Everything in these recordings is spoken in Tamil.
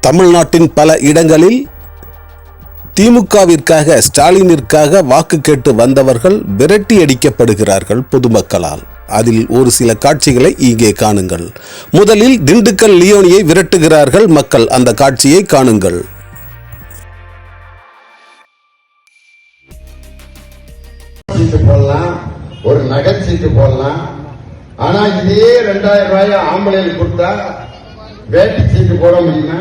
தமிழ்நாட்டின் பல இடங்களில் திமுகவிற்காக ஸ்டாலினிற்காக வாக்கு கேட்டு வந்தவர்கள் விரட்டி அடிக்கப்படுகிறார்கள் பொதுமக்களால். அதில் ஒரு சில காட்சிகளை இங்கே காணுங்கள். முதலில் திண்டுக்கல் லியோனியை விரட்டுகிறார்கள் மக்கள். அந்த காட்சியை காணுங்கள். ஒரு நகைச்சீட்டு போடலாம். ஆனா இதே 2000 ரூபாய் ஆம்பளையில் கொடுத்தா வேட்டி சீட்டு போட முடியுமா?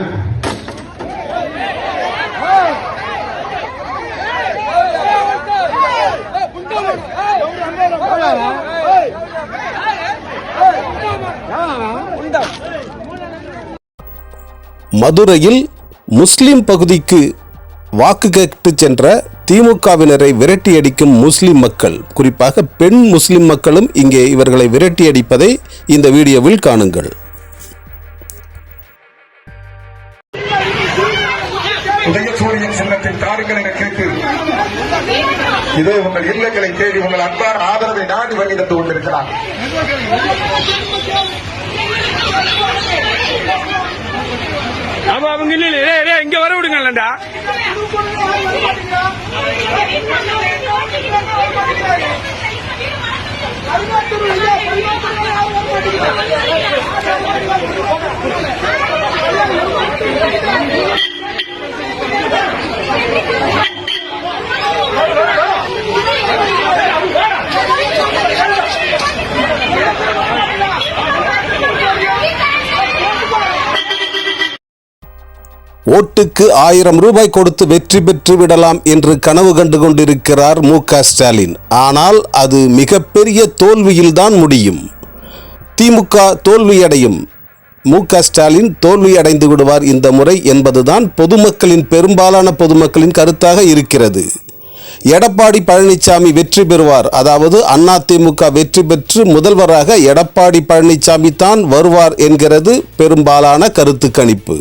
மதுரையில் முஸ்லிம் பகுதிக்கு வாக்கு கேட்டு சென்ற திமுகவினரை விரட்டி அடிக்கும் முஸ்லிம் மக்கள், குறிப்பாக பெண் முஸ்லிம் மக்களும் இங்கே இவர்களை விரட்டி அடிப்பதை இந்த வீடியோவில் காணுங்கள். உதயசூரியன் சின்னத்தை தாருங்கள் என கேட்டு இதே உங்கள் இல்லங்களை தேடி உங்கள் அன்பான ஆதரவை நாடி வழிநடந்து கொண்டிருக்கிறார். அவங்க இல்ல இங்க வர விடுங்கடா. ஓட்டுக்கு 1000 ரூபாய் கொடுத்து வெற்றி பெற்று விடலாம் என்று கனவு கண்டு கொண்டிருக்கிறார் மு.க. ஸ்டாலின். ஆனால் அது மிகப்பெரிய தோல்வியில்தான் முடியும். திமுக தோல்வியடையும், மு.க. ஸ்டாலின் தோல்வியடைந்து விடுவார் இந்த முறை என்பதுதான் பொதுமக்களின், பெரும்பாலான பொதுமக்களின் கருத்தாக இருக்கிறது. எடப்பாடி பழனிசாமி வெற்றி பெறுவார், அதாவது அதிமுக வெற்றி பெற்று முதல்வராக எடப்பாடி பழனிசாமி தான் வருவார் என்கிறது பெரும்பாலான கருத்து கணிப்பு.